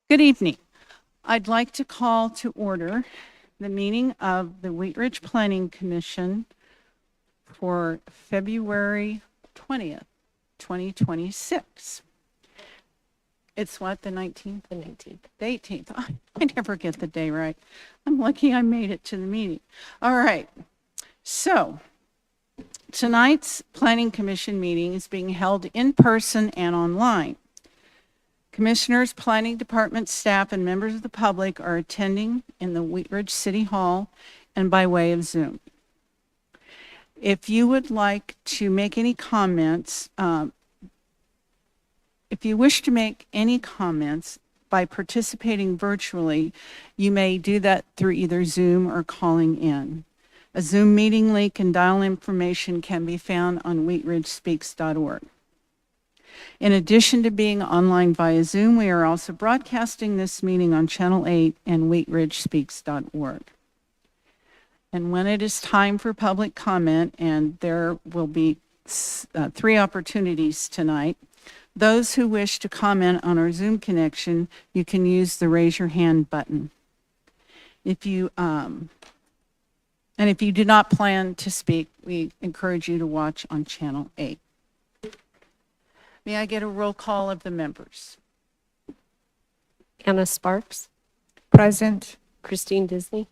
Good evening. I'd like to call to order the meeting of the Wheat Ridge Planning Commission for February 20th, 2026. It's what, the 19th? The 19th. The 18th. I never get the day right. I'm lucky I made it to the meeting. All right. So tonight's Planning Commission meeting is being held in person and online. Commissioners, Planning Department staff, and members of the public are attending in the Wheat Ridge City Hall and by way of Zoom. If you would like to make any comments, if you wish to make any comments by participating virtually, you may do that through either Zoom or calling in. A Zoom meeting link and dial information can be found on wheatridgespeaks.org. In addition to being online via Zoom, we are also broadcasting this meeting on Channel 8 and wheatridgespeaks.org. And when it is time for public comment, and there will be 3 opportunities tonight, those who wish to comment on our Zoom connection, you can use the raise your hand button. If you do not plan to speak, we encourage you to watch on Channel 8. May I get a roll call of the members? Anna Sparks, Present. Christine Disney,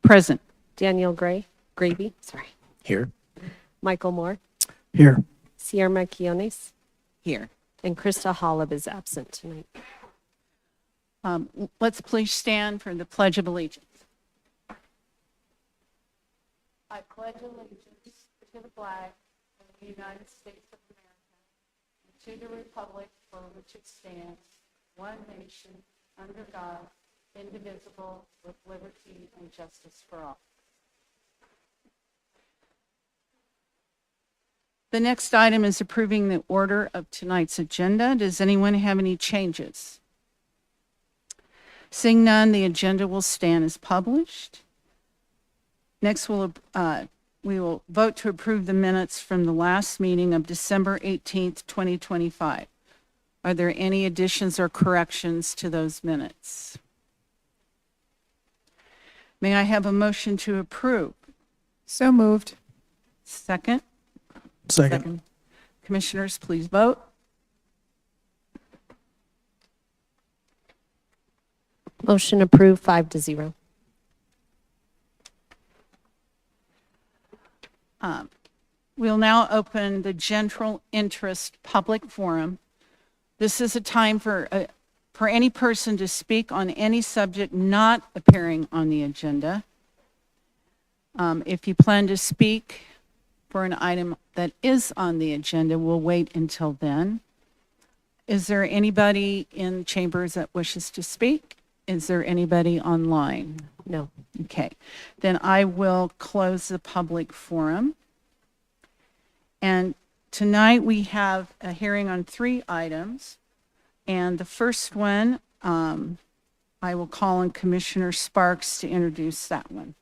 Present. Daniel Gravy, Here. Michael Moore, Here. Sierra Quiones, Here. and Krista Hollab is absent tonight. Let's please stand for the Pledge of Allegiance. I pledge allegiance to the flag of the United States of America and to the republic for which it stands, one nation, under God, indivisible, with liberty and justice for all. The next item is approving the order of tonight's agenda. Does anyone have any changes? Seeing none, the agenda will stand as published. Next, we will vote to approve the minutes from the last meeting of December 18th, 2025. Are there any additions or corrections to those minutes? May I have a motion to approve? So moved. Second? Second. Commissioners, please vote. Motion approved 5-0. We'll now open the general interest public forum. This is a time for any person to speak on any subject not appearing on the agenda. If you plan to speak for an item that is on the agenda, we'll wait until then. Is there anybody in chambers that wishes to speak? Is there anybody online? No. Okay, then I will close the public forum. And tonight we have a hearing on 3 items. And the first one, I will call on Commissioner Sparks to introduce that one.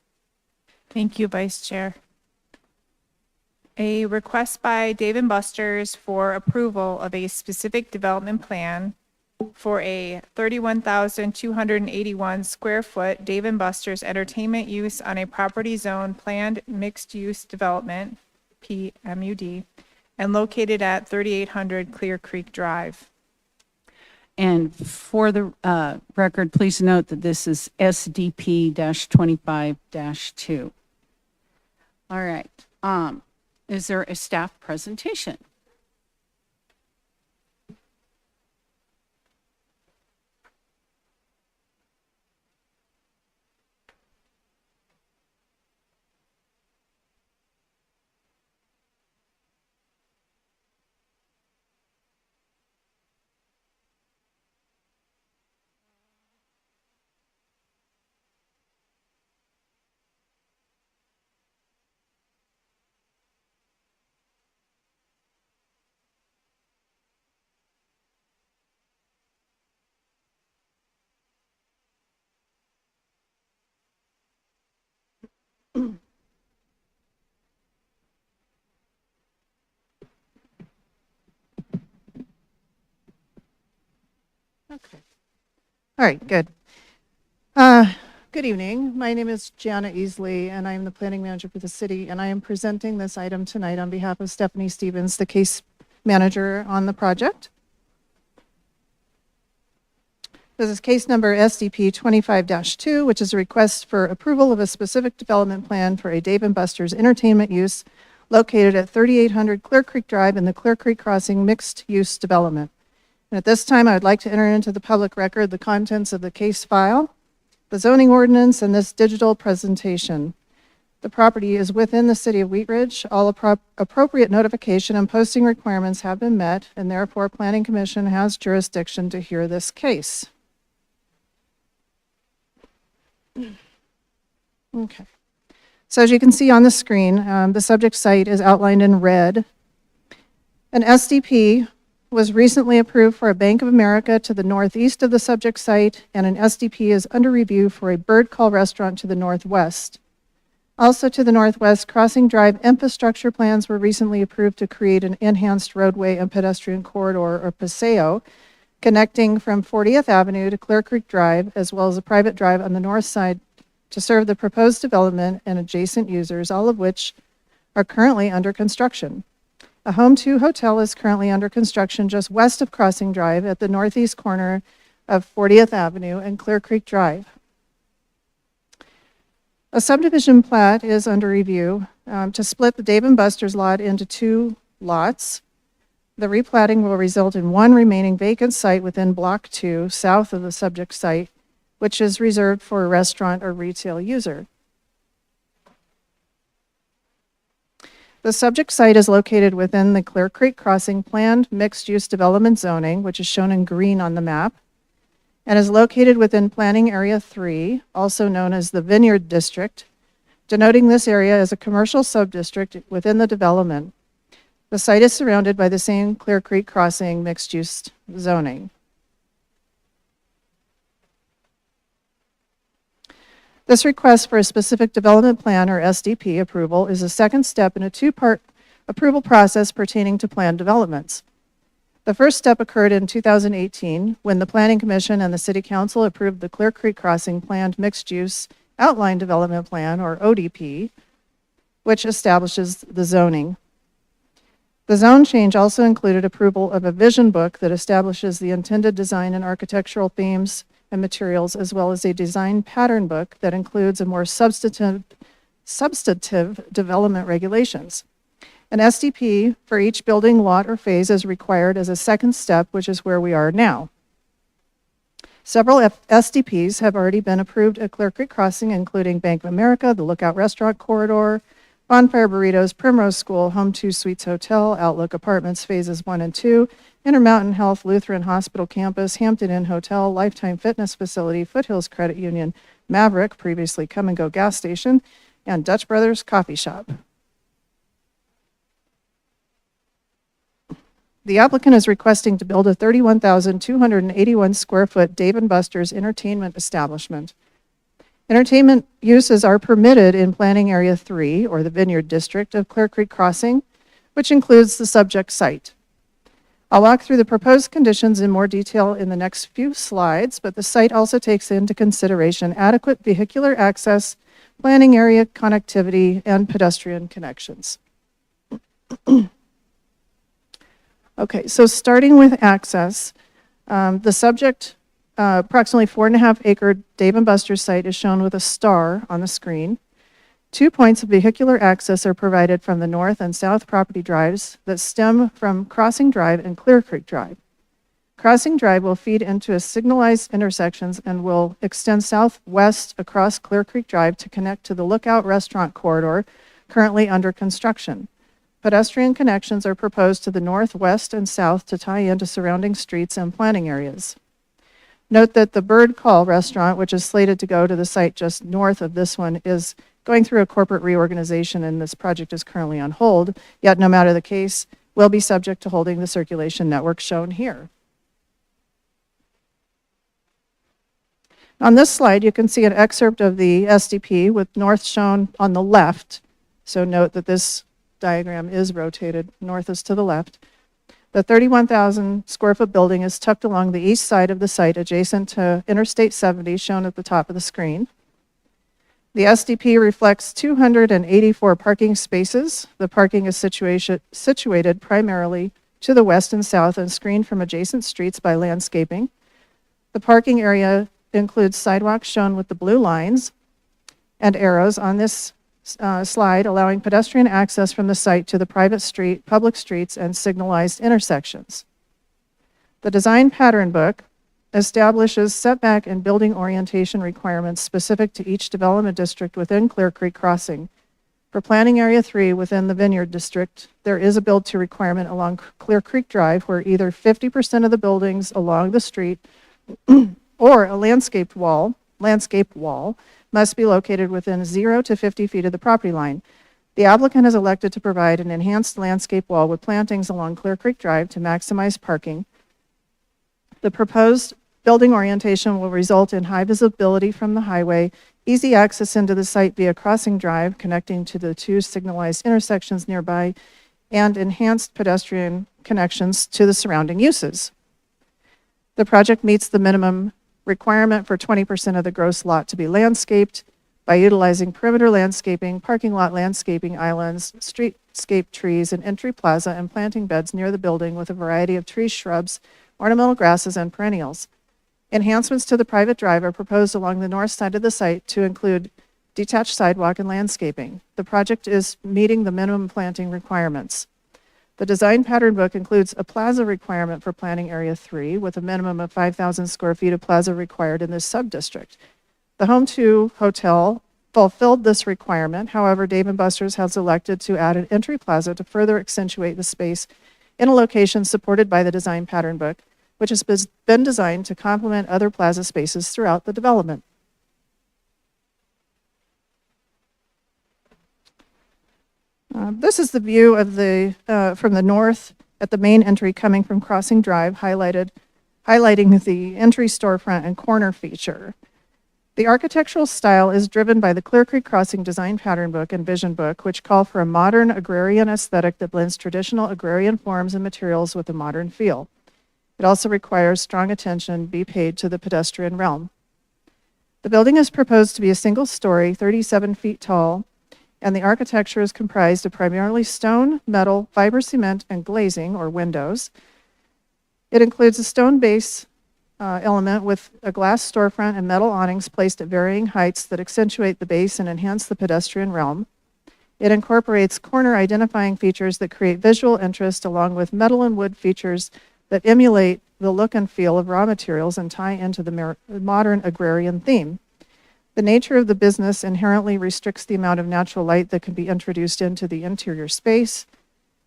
Thank you, Vice Chair. A request by Dave & Buster's for approval of a specific development plan for a 31,281 square foot Dave & Buster's entertainment use on a property zone planned mixed use development, PMUD, and located at 3800 Clear Creek Drive. And for the record, please note that this is SDP-25-2. All right. Is there a staff presentation? Okay. All right, good. Good evening. My name is Gianna Easley, and I am the planning manager for the city, and I am presenting this item tonight on behalf of Stephanie Stevens, the case manager on the project. This is case number SDP 25-2, which is a request for approval of a specific development plan for a Dave & Buster's entertainment use located at 3800 Clear Creek Drive in the Clear Creek Crossing mixed-use development. And at this time, I would like to enter into the public record the contents of the case file, the zoning ordinance, and this digital presentation. The property is within the city of Wheat Ridge. All appropriate notification and posting requirements have been met, and therefore Planning Commission has jurisdiction to hear this case. Okay. So as you can see on the screen, the subject site is outlined in red. An SDP was recently approved for a Bank of America to the northeast of the subject site, and an SDP is under review for a Bird Call restaurant to the northwest. Also to the northwest, Crossing Drive infrastructure plans were recently approved to create an enhanced roadway and pedestrian corridor, or PASEO, connecting from 40th Avenue to Clear Creek Drive, as well as a private drive on the north side to serve the proposed development and adjacent users, all of which are currently under construction. A Home 2 hotel is currently under construction just west of Crossing Drive at the northeast corner of 40th Avenue and Clear Creek Drive. A subdivision plat is under review to split the Dave & Buster's lot into 2 lots. The replatting will result in 1 remaining vacant site within Block 2, south of the subject site, which is reserved for a restaurant or retail user. The subject site is located within the Clear Creek Crossing planned mixed-use development zoning, which is shown in green on the map, and is located within Planning Area 3, also known as the Vineyard District, denoting this area as a commercial subdistrict within the development. The site is surrounded by the same Clear Creek Crossing mixed-use zoning. This request for a specific development plan, or SDP, approval is a second step in a 2-part approval process pertaining to planned developments. The first step occurred in 2018 when the Planning Commission and the City Council approved the Clear Creek Crossing Planned Mixed-Use Outline Development Plan, or ODP, which establishes the zoning. The zone change also included approval of a vision book that establishes the intended design and architectural themes and materials, as well as a design pattern book that includes a more substantive development regulations. An SDP for each building, lot, or phase is required as a second step, which is where we are now. Several SDPs have already been approved at Clear Creek Crossing, including Bank of America, the Lookout Restaurant Corridor, Bonfire Burritos, Primrose School, Home 2 Suites Hotel, Outlook Apartments Phases 1 and 2, Intermountain Health Lutheran Hospital Campus, Hampton Inn Hotel, Lifetime Fitness Facility, Foothills Credit Union, Maverick, previously Come and Go Gas Station, and Dutch Brothers Coffee Shop. The applicant is requesting to build a 31,281 square foot Dave & Buster's entertainment establishment. Entertainment uses are permitted in Planning Area 3, or the Vineyard District of Clear Creek Crossing, which includes the subject site. I'll walk through the proposed conditions in more detail in the next few slides, but the site also takes into consideration adequate vehicular access, planning area connectivity, and pedestrian connections. Okay, so starting with access, the subject approximately 4.5 acre Dave & Buster's site is shown with a star on the screen. 2 points of vehicular access are provided from the north and south property drives that stem from Crossing Drive and Clear Creek Drive. Crossing Drive will feed into a signalized intersections and will extend southwest across Clear Creek Drive to connect to the Lookout Restaurant Corridor, currently under construction. Pedestrian connections are proposed to the northwest and south to tie into surrounding streets and planning areas. Note that the Bird Call restaurant, which is slated to go to the site just north of this one, is going through a corporate reorganization, and this project is currently on hold, yet no matter the case, will be subject to holding the circulation network shown here. On this slide, you can see an excerpt of the SDP with north shown on the left. So note that this diagram is rotated, north is to the left. The 31,000 square foot building is tucked along the east side of the site adjacent to Interstate 70, shown at the top of the screen. The SDP reflects 284 parking spaces. The parking is situated primarily to the west and south and screened from adjacent streets by landscaping. The parking area includes sidewalks shown with the blue lines and arrows on this slide, allowing pedestrian access from the site to the private street, public streets, and signalized intersections. The design pattern book establishes setback and building orientation requirements specific to each development district within Clear Creek Crossing. For Planning Area 3 within the Vineyard District, there is a build-to requirement along Clear Creek Drive where either 50% of the buildings along the street or a landscape wall must be located within 0 to 50 feet of the property line. The applicant has elected to provide an enhanced landscape wall with plantings along Clear Creek Drive to maximize parking. The proposed building orientation will result in high visibility from the highway, easy access into the site via Crossing Drive connecting to the two signalized intersections nearby, and enhanced pedestrian connections to the surrounding uses. The project meets the minimum requirement for 20% of the gross lot to be landscaped by utilizing perimeter landscaping, parking lot landscaping islands, streetscape trees, and entry plaza and planting beds near the building with a variety of trees, shrubs, ornamental grasses, and perennials. Enhancements to the private drive are proposed along the north side of the site to include detached sidewalk and landscaping. The project is meeting the minimum planting requirements. The design pattern book includes a plaza requirement for Planning Area 3 with a minimum of 5,000 square feet of plaza required in this sub-district. The Home 2 Hotel fulfilled this requirement. However, Dave & Buster's has elected to add an entry plaza to further accentuate the space in a location supported by the design pattern book, which has been designed to complement other plaza spaces throughout the development. This is the view of from the north at the main entry coming from Crossing Drive, highlighting the entry storefront and corner feature. The architectural style is driven by the Clear Creek Crossing Design Pattern Book and Vision Book, which call for a modern agrarian aesthetic that blends traditional agrarian forms and materials with a modern feel. It also requires strong attention be paid to the pedestrian realm. The building is proposed to be a single-story, 37 feet tall, and the architecture is comprised of primarily stone, metal, fiber cement, and glazing, or windows. It includes a stone base element with a glass storefront and metal awnings placed at varying heights that accentuate the base and enhance the pedestrian realm. It incorporates corner identifying features that create visual interest along with metal and wood features that emulate the look and feel of raw materials and tie into the modern agrarian theme. The nature of the business inherently restricts the amount of natural light that can be introduced into the interior space.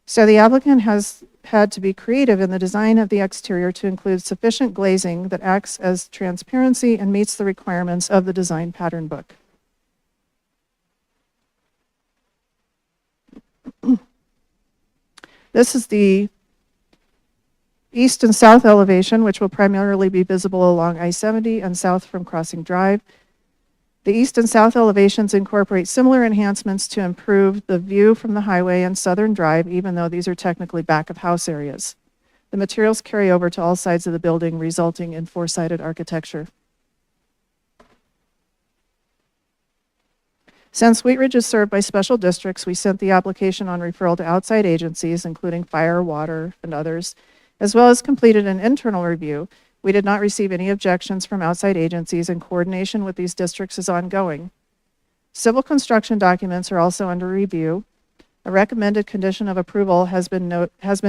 So the applicant has had to be creative in the design of the exterior to include sufficient glazing that acts as transparency and meets the requirements of the design pattern book. This is the east and south elevation, which will primarily be visible along I-70 and south from Crossing Drive. The east and south elevations incorporate similar enhancements to improve the view from the highway and Southern Drive, even though these are technically back-of-house areas. The materials carry over to all sides of the building, resulting in four-sided architecture. Since Wheat Ridge is served by special districts, we sent the application on referral to outside agencies, including fire, water, and others, as well as completed an internal review. We did not receive any objections from outside agencies, and coordination with these districts is ongoing. Civil construction documents are also under review. A recommended condition of approval has been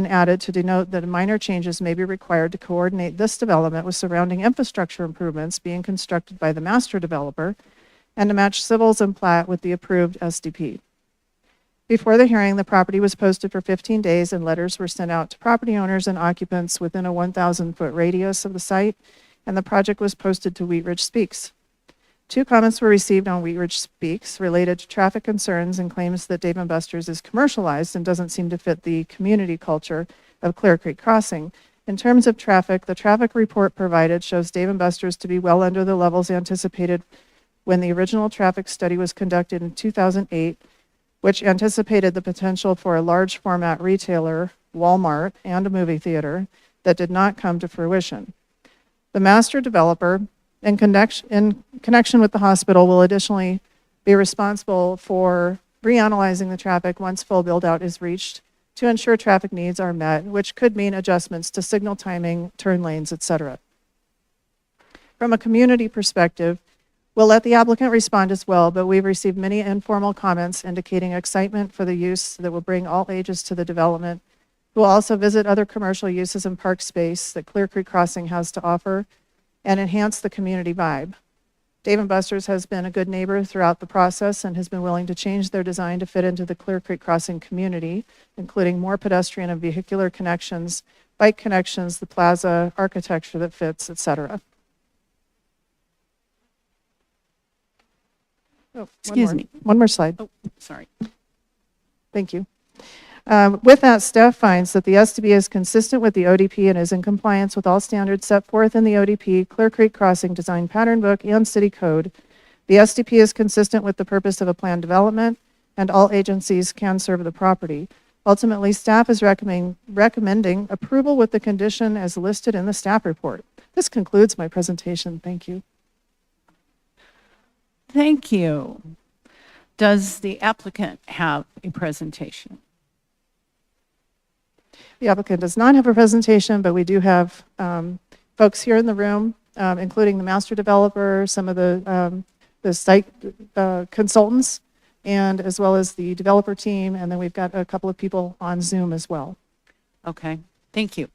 added to denote that minor changes may be required to coordinate this development with surrounding infrastructure improvements being constructed by the master developer and to match civils and plat with the approved SDP. Before the hearing, the property was posted for 15 days and letters were sent out to property owners and occupants within a 1,000-foot radius of the site, and the project was posted to Wheat Ridge Speaks. 2 comments were received on Wheat Ridge Speaks related to traffic concerns and claims that Dave & Buster's is commercialized and doesn't seem to fit the community culture of Clear Creek Crossing. In terms of traffic, the traffic report provided shows Dave & Buster's to be well under the levels anticipated when the original traffic study was conducted in 2008, which anticipated the potential for a large format retailer Walmart, and a movie theater that did not come to fruition. The master developer, in connection with the hospital, will additionally be responsible for reanalyzing the traffic once full build-out is reached to ensure traffic needs are met, which could mean adjustments to signal timing, turn lanes, etc. From a community perspective, we'll let the applicant respond as well, but we've received many informal comments indicating excitement for the use that will bring all ages to the development. We'll also visit other commercial uses and park space that Clear Creek Crossing has to offer and enhance the community vibe. Dave & Buster's has been a good neighbor throughout the process and has been willing to change their design to fit into the Clear Creek Crossing community, including more pedestrian and vehicular connections, bike connections, the plaza, architecture that fits, etc. Oh, Excuse me. One more slide. Oh, sorry. Thank you. With that, staff finds that the SDB is consistent with the ODP and is in compliance with all standards set forth in the ODP, Clear Creek Crossing Design Pattern Book, and City Code. The SDP is consistent with the purpose of a planned development, and all agencies can serve the property. Ultimately, staff is recommending approval with the condition as listed in the staff report. This concludes my presentation. Thank you. Thank you. Does the applicant have a presentation? The applicant does not have a presentation, but we do have folks here in the room, including the master developer, some of the site consultants, and as well as the developer team, and then we've got a couple of people on Zoom as well. Okay, thank you.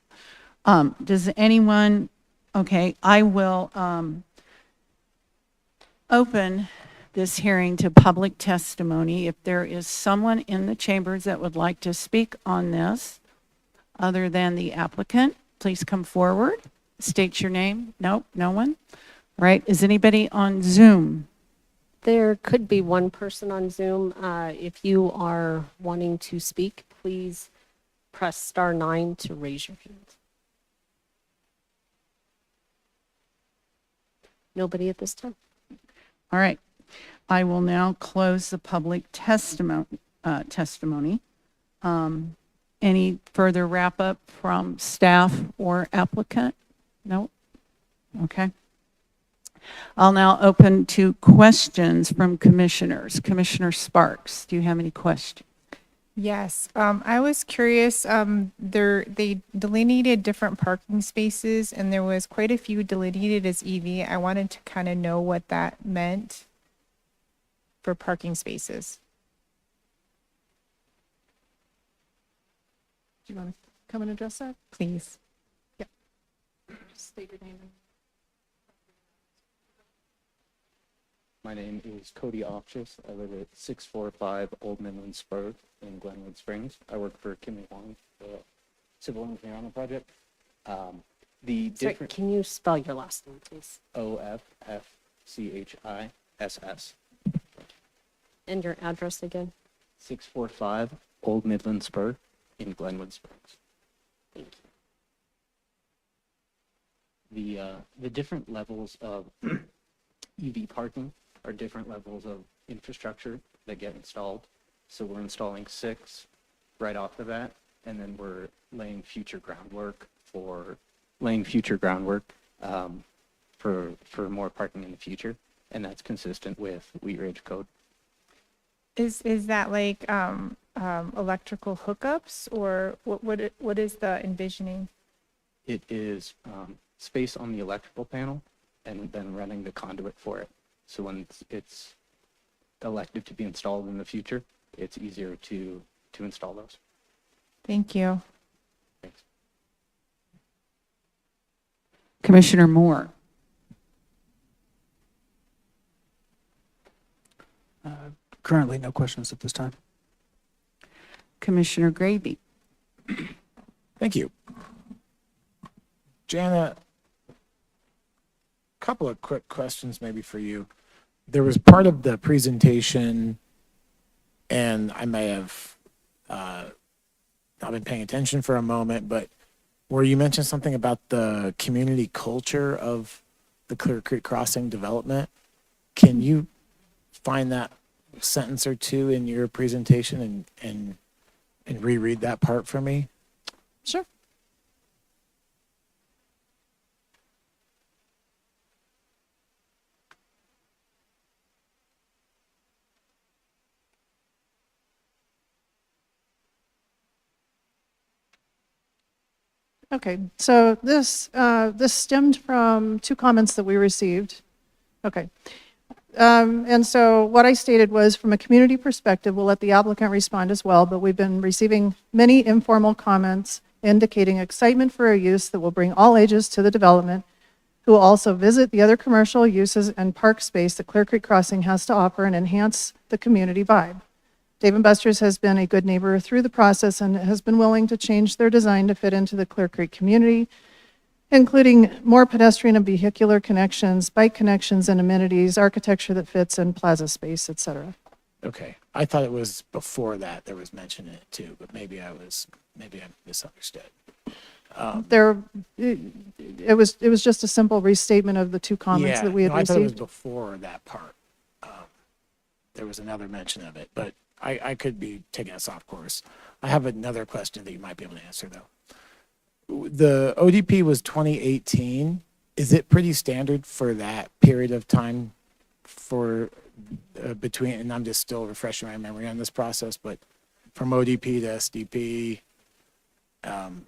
Does anyone, okay, I will open this hearing to public testimony. If there is someone in the chambers that would like to speak on this, other than the applicant, please come forward. State your name. Nope, no one. All right, is anybody on Zoom? There could be one person on Zoom. If you are wanting to speak, please press *9 to raise your hand. Nobody at this time. All right, I will now close the public testimony. Any further wrap up from staff or applicant? No? Okay. I'll now open to questions from commissioners. Commissioner Sparks, do you have any questions? Yes, I was curious, they delineated different parking spaces and there was quite a few delineated as EV. I wanted to kind of know what that meant for parking spaces. Do you want to come and address that? Please. Just state your name. My name is Cody Ofchus. I live at 645 Old Midland Spur in Glenwood Springs. I work for Kimmy Wong, the civil engineer on the project. The Sorry, different can you spell your last name, please? OFFCHISS. And your address again? 645 Old Midland Spur in Glenwood Springs. Thank you. The different levels of EV parking are different levels of infrastructure that get installed. So we're installing 6 right off the bat, and then we're laying future groundwork for more parking in the future, and that's consistent with Wheat Ridge code. Is that like electrical hookups or what is the envisioning? It is space on the electrical panel and then running the conduit for it. So when it's elected to be installed in the future, it's easier to install those. Thank you. Thanks. Commissioner Moore. Currently, no questions at this time. Commissioner Gravy. Thank you. Jana, a couple of quick questions maybe for you. There was part of the presentation, and I may have not been paying attention for a moment, but where you mentioned something about the community culture of the Clear Creek Crossing development. Can you find that sentence or two in your presentation and reread that part for me? Sure. Okay, so this stemmed from two comments that we received. Okay. And so what I stated was, from a community perspective, we'll let the applicant respond as well, but we've been receiving many informal comments indicating excitement for a use that will bring all ages to the development, who will also visit the other commercial uses and park space that Clear Creek Crossing has to offer and enhance the community vibe. Dave & Buster's has been a good neighbor through the process and has been willing to change their design to fit into the Clear Creek community, including more pedestrian and vehicular connections, bike connections and amenities, architecture that fits in plaza space, et cetera. Okay. I thought it was before that there was mention in it too, but maybe I misunderstood. It was just a simple restatement of the two comments Yeah, that we had no, I thought it was received. before that part. There was another mention of it, but I could be taking us off course. I have another question that you might be able to answer though. The ODP was 2018. Is it pretty standard for that period of time for between, and I'm just still refreshing my memory on this process, but from ODP to SDP,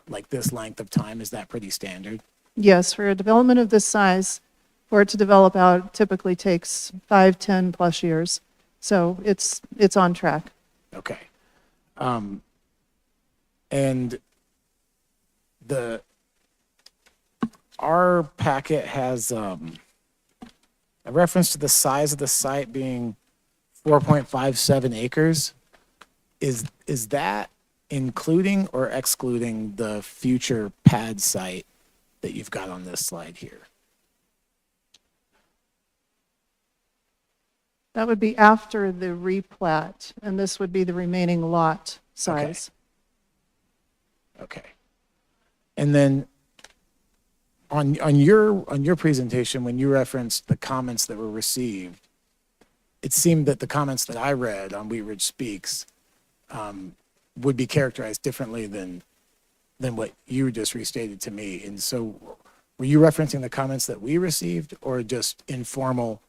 like this length of time, is that pretty standard? Yes, for a development of this size, for it to develop out typically takes 5, 10 plus years. So it's on track. Okay. And our packet has a reference to the size of the site being 4.57 acres. Is that including or excluding the future pad site that you've got on this slide here? That would be after the replat, and this would be the remaining lot size. Okay. And then on your presentation, when you referenced the comments that were received, it seemed that the comments that I read on Wheat Ridge Speaks would be characterized differently than what you just restated to me. And so were you referencing the comments that we received or just informal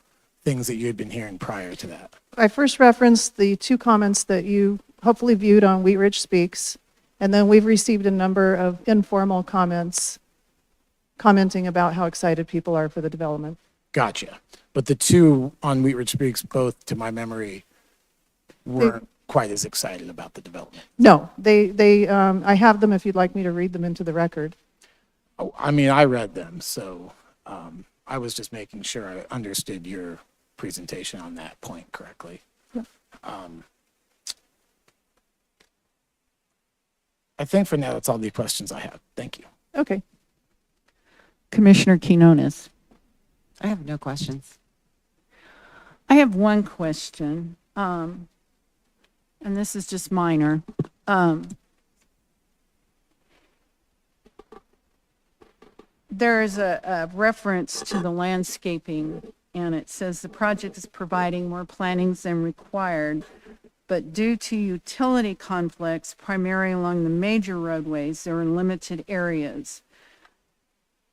things that you had been hearing prior to that? I first referenced the two comments that you hopefully viewed on Wheat Ridge Speaks, and then we've received a number of informal comments commenting about how excited people are for the development. Gotcha. But the two on Wheat Ridge Speaks, both to my memory, weren't quite as excited about the development. No, I have them if you'd like me to read them into the record. Oh, I mean, I read them, so I was just making sure I understood your presentation on that point correctly. Yeah. I think for now, that's all the questions I have. Thank you. Okay. Commissioner Quinones. I have no questions. I have one question, and this is just minor. There is a reference to the landscaping, and it says the project is providing more plantings than required, but due to utility conflicts, primarily along the major roadways, there are limited areas.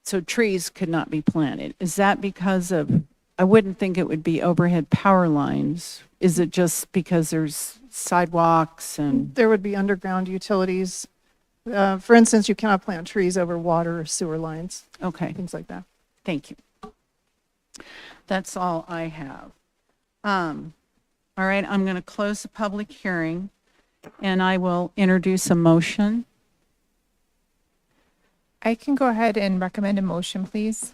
So trees could not be planted. Is that because of, I wouldn't think it would be overhead power lines. Is it just because there's sidewalks and, There would be underground utilities. For instance, you cannot plant trees over water or sewer lines, okay, things like that. thank you. That's all I have. All right, I'm going to close the public hearing, and I will introduce a motion. I can go ahead and recommend a motion, please.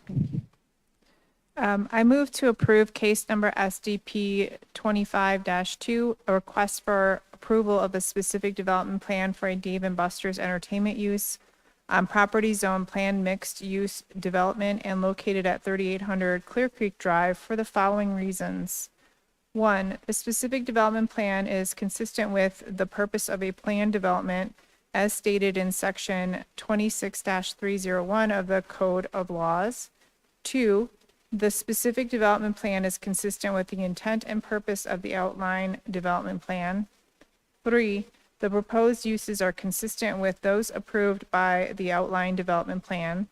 I move to approve case number SDP 25-2, a request for approval of a specific development plan for a Dave & Buster's entertainment use on property zone planned mixed use development and located at 3800 Clear Creek Drive for the following reasons. 1, the specific development plan is consistent with the purpose of a planned development as stated in section 26-301 of the Code of Laws. 2, the specific development plan is consistent with the intent and purpose of the outline development plan. 3, The proposed uses are consistent with those approved by the outline development plan.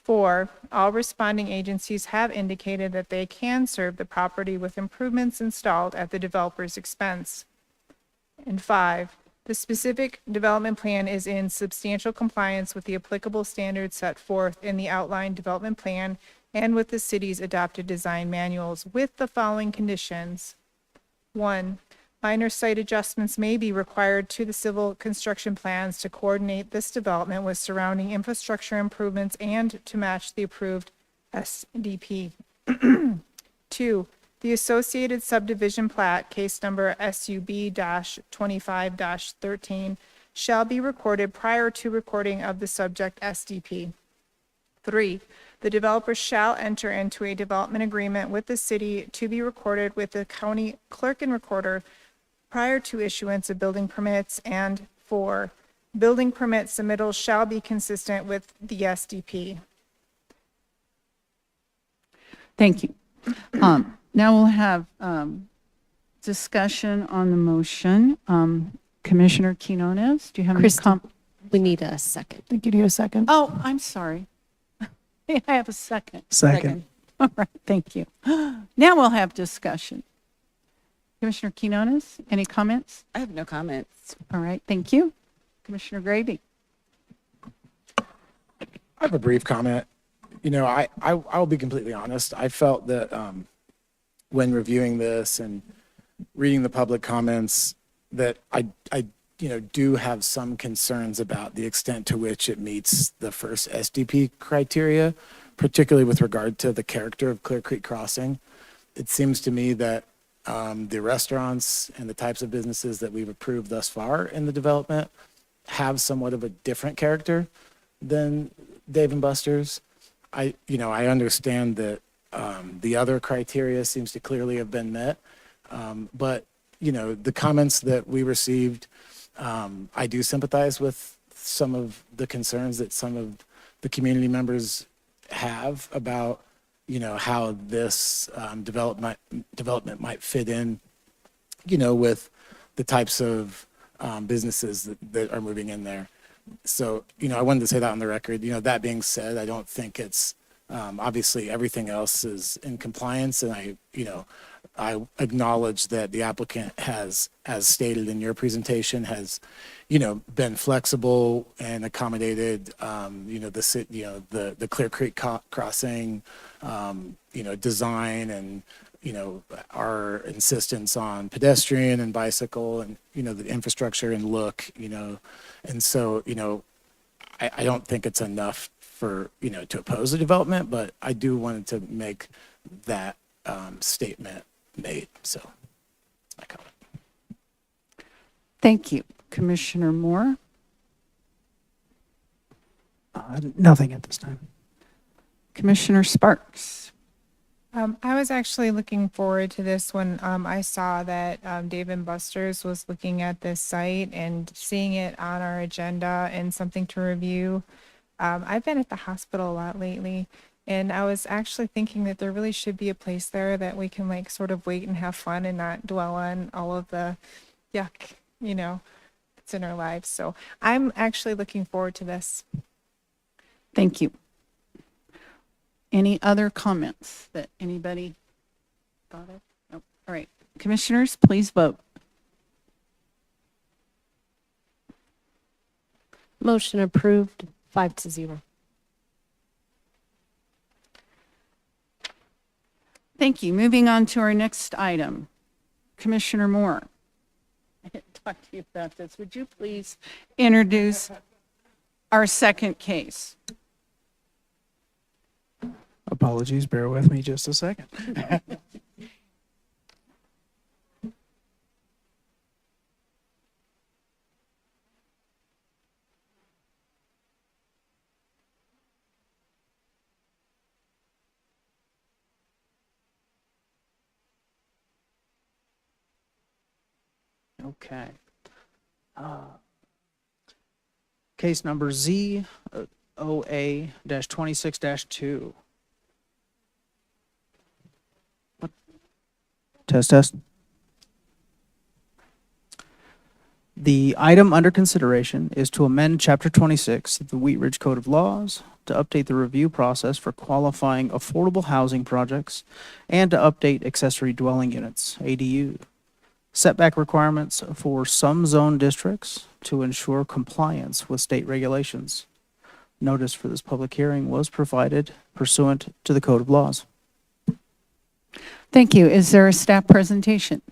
4, all responding agencies have indicated that they can serve the property with improvements installed at the developer's expense. And 5, the specific development plan is in substantial compliance with the applicable standards set forth in the outline development plan and with the city's adopted design manuals with the following conditions. 1, minor site adjustments may be required to the civil construction plans to coordinate this development with surrounding infrastructure improvements and to match the approved SDP. 2, the associated subdivision plat, case number SUB-25-13, shall be recorded prior to recording of the subject SDP. 3, the developer shall enter into a development agreement with the city to be recorded with the county clerk and recorder prior to issuance of building permits. And 4, building permit submittals shall be consistent with the SDP. Thank you. Now we'll have discussion on the motion. Commissioner Quinones, do you have any Kristen, we need a second. I think you need a second. Oh, I'm sorry. I have a second. Second. All right, thank you. Now we'll have discussion. Commissioner Quinones, any comments? I have no comments. All right, thank you. Commissioner Grady. I have a brief comment. You know, I'll be completely honest. I felt that when reviewing this and reading the public comments, that I do have some concerns about the extent to which it meets the first SDP criteria, particularly with regard to the character of Clear Creek Crossing. It seems to me that the restaurants and the types of businesses that we've approved thus far in the development have somewhat of a different character than Dave & Buster's. I understand that the other criteria seems to clearly have been met, but the comments that we received, I do sympathize with some of the concerns that some of the community members have about how this development might fit in, with the types of businesses that are moving in there. So, I wanted to say that on the record. That being said, I don't think it's obviously everything else is in compliance, and I acknowledge that the applicant has, as stated in your presentation, has been flexible and accommodated the Clear Creek Crossing design and our insistence on pedestrian and bicycle and the infrastructure and look, and so I don't think it's enough for to oppose the development, but I do wanted to make that statement made. So my comment. Thank you. Commissioner Moore. Nothing at this time. Commissioner Sparks. I was actually looking forward to this when I saw that Dave & Buster's was looking at this site and seeing it on our agenda and something to review. I've been at the hospital a lot lately, and I was actually thinking that there really should be a place there that we can sort of wait and have fun and not dwell on all of the yuck, that's in our lives. So I'm actually looking forward to this. Thank you. Any other comments that anybody thought of? Nope. All right. Commissioners, please vote. Motion approved, 5-0. Thank you. Moving on to our next item. Commissioner Moore. I didn't talk to you about this. Would you please introduce our second case? Apologies, bear with me just a second. Okay. Case number ZOA-26-2. Test, test. The item under consideration is to amend Chapter 26 of the Wheat Ridge Code of Laws to update the review process for qualifying affordable housing projects and to update accessory dwelling units, ADU, setback requirements for some zone districts to ensure compliance with state regulations. Notice for this public hearing was provided pursuant to the Code of Laws. Thank you. Is there a staff presentation?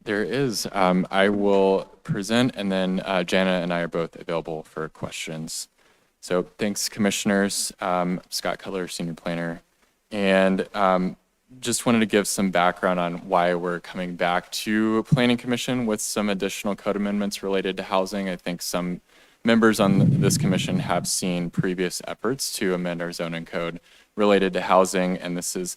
There is. I will present, and then Jana and I are both available for questions. So thanks, commissioners. Scott Cutler, senior planner. And just wanted to give some background on why we're coming back to Planning Commission with some additional code amendments related to housing. I think some members on this commission have seen previous efforts to amend our zoning code related to housing, and this is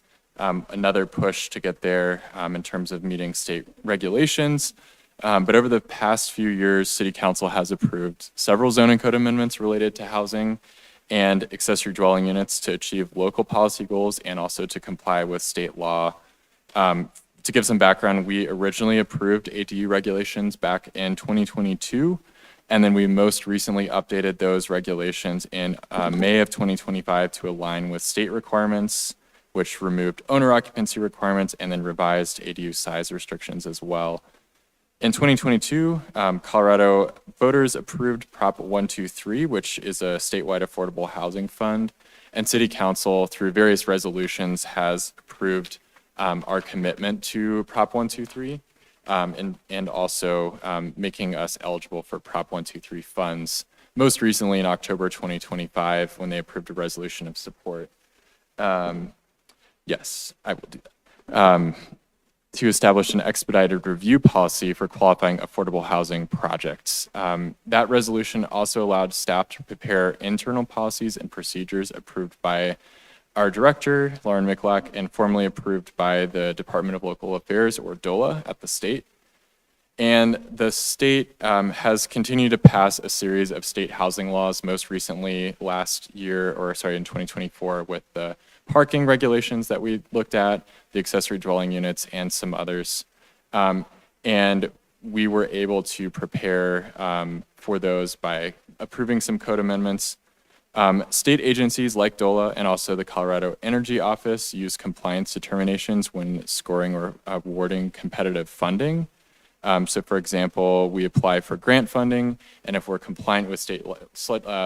another push to get there in terms of meeting state regulations. But over the past few years, City Council has approved several zoning code amendments related to housing and accessory dwelling units to achieve local policy goals and also to comply with state law. To give some background, we originally approved ADU regulations back in 2022, and then we most recently updated those regulations in May of 2025 to align with state requirements, which removed owner occupancy requirements and then revised ADU size restrictions as well. In 2022, Colorado voters approved Prop 123, which is a statewide affordable housing fund, and City Council, through various resolutions, has approved our commitment to Prop 123 and also making us eligible for Prop 123 funds, most recently in October 2025 when they approved a resolution of support. Yes, I will do that. To establish an expedited review policy for qualifying affordable housing projects. That resolution also allowed staff to prepare internal policies and procedures approved by our director, Lauren Michalak, and formally approved by the Department of Local Affairs, or DOLA, at the state. And the state has continued to pass a series of state housing laws, most recently last year, or sorry, in 2024, with the parking regulations that we looked at, the accessory dwelling units, and some others. And we were able to prepare for those by approving some code amendments. State agencies like DOLA and also the Colorado Energy Office use compliance determinations when scoring or awarding competitive funding. So for example, we apply for grant funding, and if we're compliant with state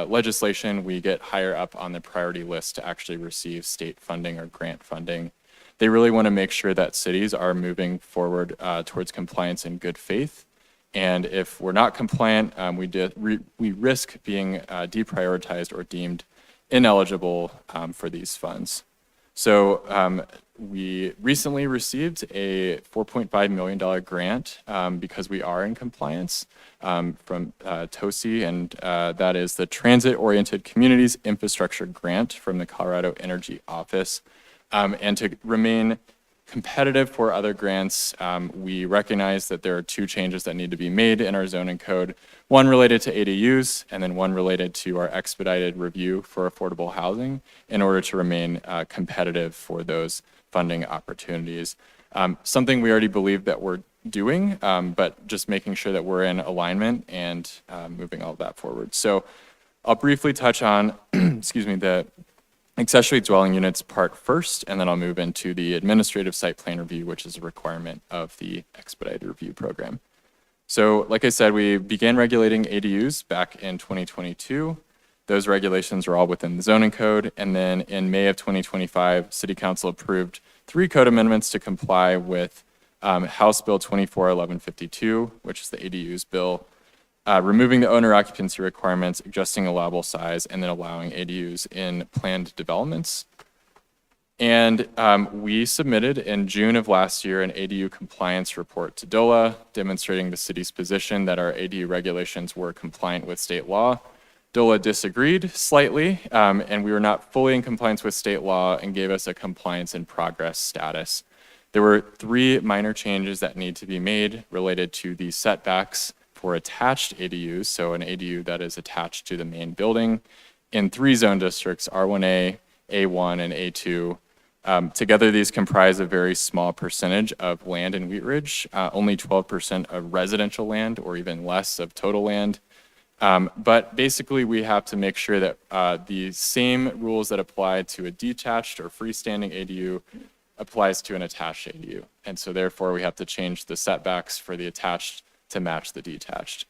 legislation, we get higher up on the priority list to actually receive state funding or grant funding. They really want to make sure that cities are moving forward towards compliance in good faith. And if we're not compliant, we risk being deprioritized or deemed ineligible for these funds. So we recently received a $4.5 million grant because we are in compliance from TOSI, and that is the Transit Oriented Communities Infrastructure Grant from the Colorado Energy Office. And to remain competitive for other grants, we recognize that there are two changes that need to be made in our zoning code, one related to ADUs and then one related to our expedited review for affordable housing in order to remain competitive for those funding opportunities. Something we already believe that we're doing, but just making sure that we're in alignment and moving all of that forward. So I'll briefly touch on, excuse me, the accessory dwelling units part first, and then I'll move into the administrative site plan review, which is a requirement of the expedited review program. So like I said, we began regulating ADUs back in 2022. Those regulations are all within the zoning code. And then in May of 2025, City Council approved 3 code amendments to comply with House Bill 241152, which is the ADUs bill, removing the owner occupancy requirements, adjusting allowable size, and then allowing ADUs in planned developments. And we submitted in June of last year an ADU compliance report to DOLA, demonstrating the city's position that our ADU regulations were compliant with state law. DOLA disagreed slightly, and we were not fully in compliance with state law and gave us a compliance in progress status. There were 3 minor changes that need to be made related to the setbacks for attached ADUs, so an ADU that is attached to the main building, in 3 zone districts, R1A, A1, and A2. Together, these comprise a very small percentage of land in Wheat Ridge, only 12% of residential land or even less of total land. But basically, we have to make sure that the same rules that apply to a detached or freestanding ADU applies to an attached ADU. And so therefore, we have to change the setbacks for the attached to match the detached,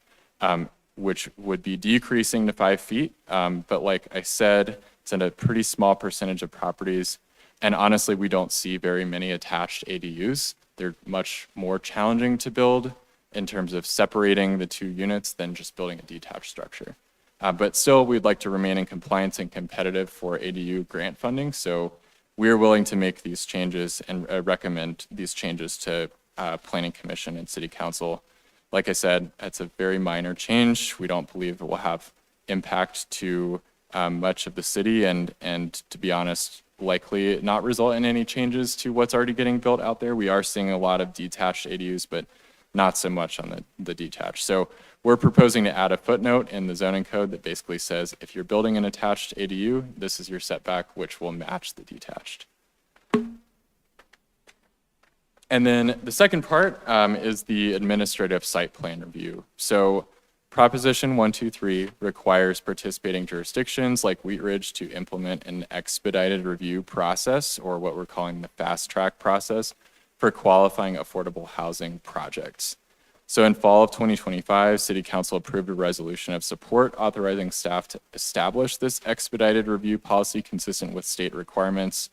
which would be decreasing to 5 feet. But like I said, it's in a pretty small percentage of properties. And honestly, we don't see very many attached ADUs. They're much more challenging to build in terms of separating the two units than just building a detached structure. But still, we'd like to remain in compliance and competitive for ADU grant funding. So we are willing to make these changes and recommend these changes to Planning Commission and City Council. Like I said, it's a very minor change. We don't believe it will have impact to much of the city and to be honest, likely not result in any changes to what's already getting built out there. We are seeing a lot of detached ADUs, but not so much on the detached. So we're proposing to add a footnote in the zoning code that basically says if you're building an attached ADU, this is your setback, which will match the detached. And then the second part is the administrative site plan review. So Proposition 123 requires participating jurisdictions like Wheat Ridge to implement an expedited review process, or what we're calling the fast track process, for qualifying affordable housing projects. So in fall of 2025, City Council approved a resolution of support authorizing staff to establish this expedited review policy consistent with state requirements.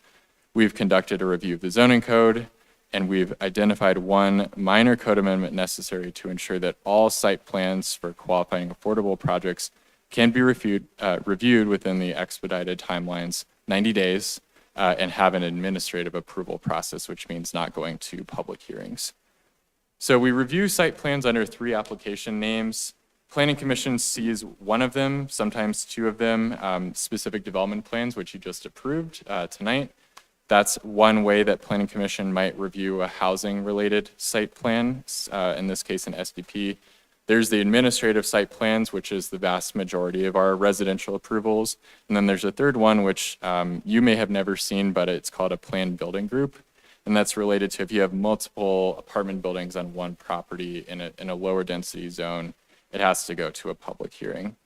We've conducted a review of the zoning code, and we've identified one minor code amendment necessary to ensure that all site plans for qualifying affordable projects can be reviewed within the expedited timelines, 90 days, and have an administrative approval process, which means not going to public hearings. So we review site plans under 3 application names. Planning Commission sees one of them, sometimes 2 of them, specific development plans, which you just approved tonight. That's one way that Planning Commission might review a housing-related site plan, in this case an SDP. There's the administrative site plans, which is the vast majority of our residential approvals. And then there's a third one, which you may have never seen, but it's called a planned building group. And that's related to if you have multiple apartment buildings on one property in a lower density zone, it has to go to a public hearing.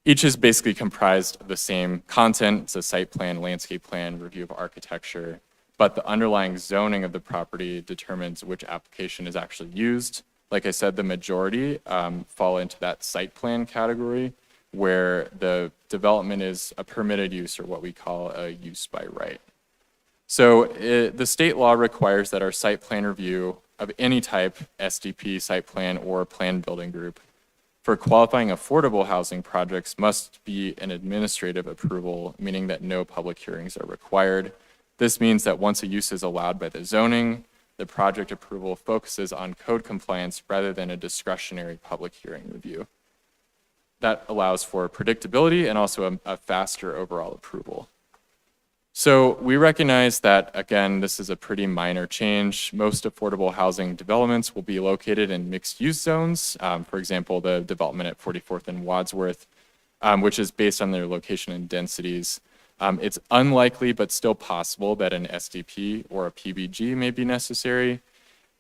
Each is basically comprised of the same content. It's a site plan, landscape plan, review of architecture, but the underlying zoning of the property determines which application is actually used. Like I said, the majority fall into that site plan category, where the development is a permitted use, or what we call a use by right. So the state law requires that our site plan review of any type, SDP, site plan, or planned building group, for qualifying affordable housing projects must be an administrative approval, meaning that no public hearings are required. This means that once a use is allowed by the zoning, the project approval focuses on code compliance rather than a discretionary public hearing review. That allows for predictability and also a faster overall approval. So we recognize that, again, this is a pretty minor change. Most affordable housing developments will be located in mixed-use zones. For example, the development at 44th and Wadsworth, which is based on their location and densities. It's unlikely, but still possible, that an SDP or a PBG may be necessary.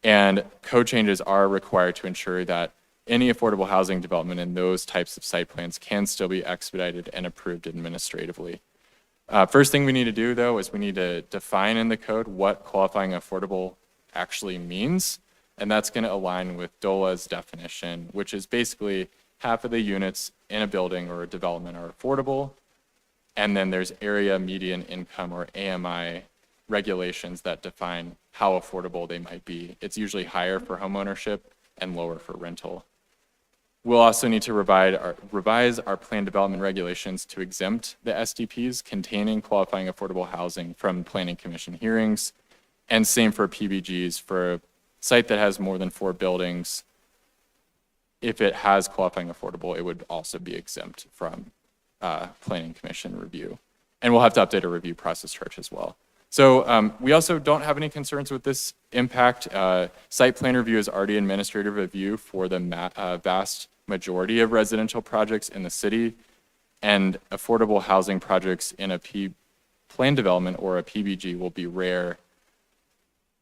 And code changes are required to ensure that any affordable housing development in those types of site plans can still be expedited and approved administratively. First thing we need to do, though, is we need to define in the code what qualifying affordable actually means. And that's going to align with DOLA's definition, which is basically half of the units in a building or a development are affordable. And then there's area median income, or AMI, regulations that define how affordable they might be. It's usually higher for homeownership and lower for rental. We'll also need to revise our plan development regulations to exempt the SDPs containing qualifying affordable housing from Planning Commission hearings, and same for PBGs. For a site that has more than 4 buildings, if it has qualifying affordable, it would also be exempt from Planning Commission review. And we'll have to update our review process chart as well. So we also don't have any concerns with this impact. Site plan review is already administrative review for the vast majority of residential projects in the city, and affordable housing projects in a plan development or a PBG will be rare,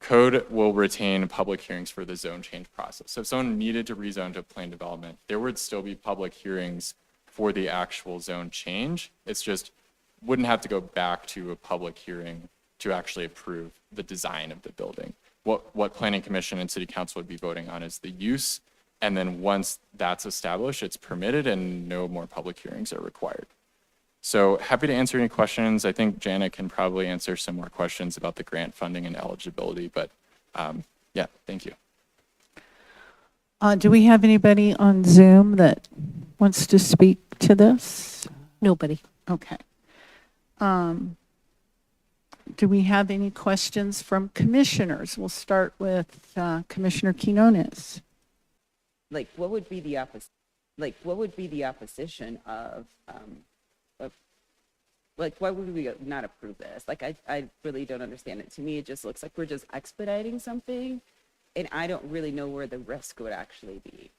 code will retain public hearings for the zone change process. So if someone needed to rezone to plan development, there would still be public hearings for the actual zone change. It's just wouldn't have to go back to a public hearing to actually approve the design of the building. What Planning Commission and City Council would be voting on is the use. And then once that's established, it's permitted and no more public hearings are required. So happy to answer any questions. I think Janet can probably answer some more questions about the grant funding and eligibility, but yeah, thank you. Do we have anybody on Zoom that wants to speak to this? Nobody. Okay. Do we have any questions from commissioners? We'll start with Commissioner Quinones. Like, what would be the opposition of, like, why would we not approve this? Like, I really don't understand it. To me, it just looks like we're just expediting something, and I don't really know where the risk would actually be.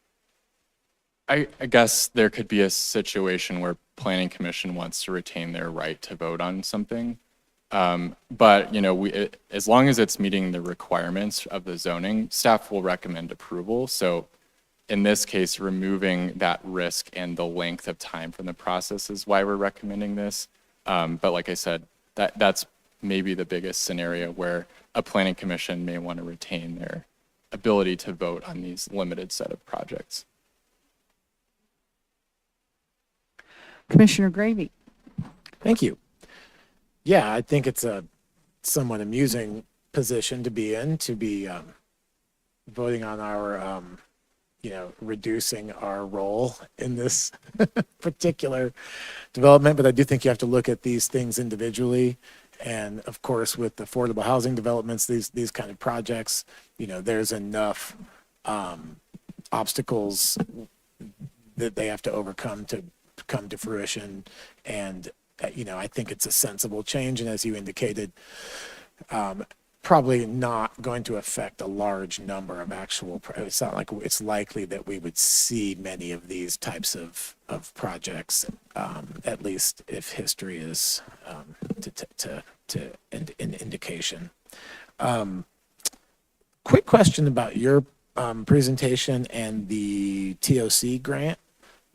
I guess there could be a situation where Planning Commission wants to retain their right to vote on something. But, you know, as long as it's meeting the requirements of the zoning, staff will recommend approval. So in this case, removing that risk and the length of time from the process is why we're recommending this. But like I said, that's maybe the biggest scenario where a Planning Commission may want to retain their ability to vote on these limited set of projects. Commissioner Gravy. Thank you. Yeah, I think it's a somewhat amusing position to be in, to be voting on our, reducing our role in this particular development. But I do think you have to look at these things individually. And of course, with affordable housing developments, these kind of projects, there's enough obstacles that they have to overcome to come to fruition. And I think it's a sensible change. And as you indicated, probably not going to affect a large number of it's not like it's likely that we would see many of these types of projects, at least if history is an indication. Quick question about your presentation and the TOC grant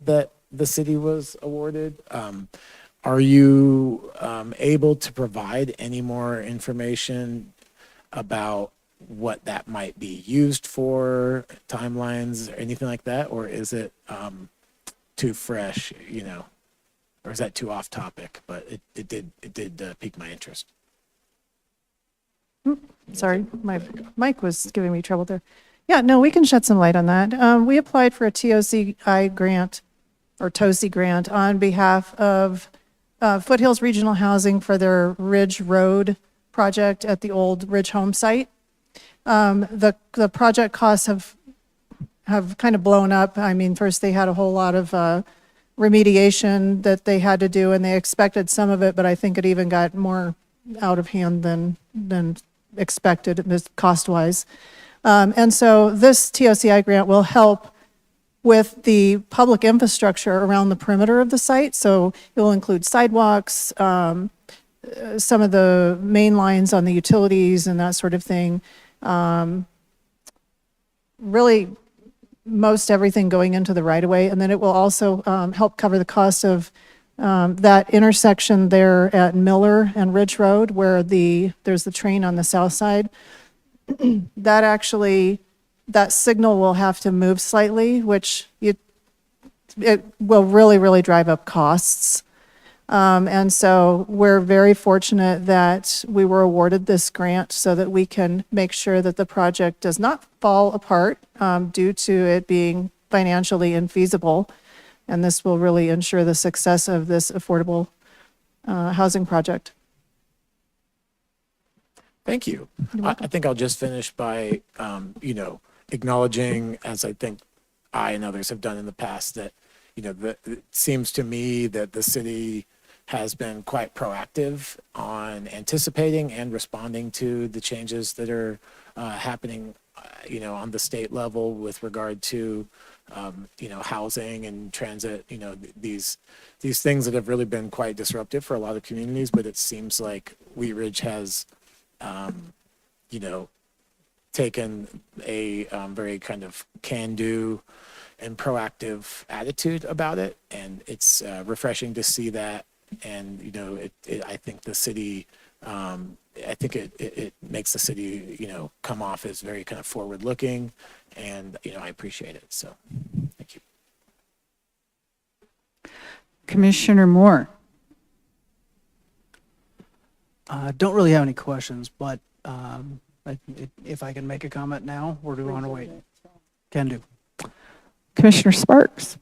that the city was awarded. Are you able to provide any more information about what that might be used for, timelines, or anything like that? Or is it too fresh, or is that too off topic? But it did pique my interest. Sorry, my mic was giving me trouble there. Yeah, no, we can shed some light on that. We applied for a TOCI grant or TOCI grant on behalf of Foothills Regional Housing for their Ridge Road project at the old Ridge Home site. The project costs have kind of blown up. I mean, first they had a whole lot of remediation that they had to do, and they expected some of it, but I think it even got more out of hand than expected cost-wise. And so this TOCI grant will help with the public infrastructure around the perimeter of the site. So it will include sidewalks, some of the main lines on the utilities and that sort of thing. Really, most everything going into the right-of-way. And then it will also help cover the cost of that intersection there at Miller and Ridge Road, where there's the train on the south side. That signal will have to move slightly, which it will really, really drive up costs. And so we're very fortunate that we were awarded this grant so that we can make sure that the project does not fall apart due to it being financially infeasible. And this will really ensure the success of this affordable housing project. Thank you. I think I'll just finish by, acknowledging, as I think I and others have done in the past, that, it seems to me that the city has been quite proactive on anticipating and responding to the changes that are happening on the state level with regard to, housing and transit, these things that have really been quite disruptive for a lot of communities, but it seems like Wheat Ridge has, taken a very kind of can-do and proactive attitude about it. And it's refreshing to see that. And, I think the city, I think it makes the city, come off as very kind of forward-looking, and, I appreciate it. So, thank you. Commissioner Moore. Don't really have any questions, but if I can make a comment now, or do we want to wait? Can do. Commissioner Sparks.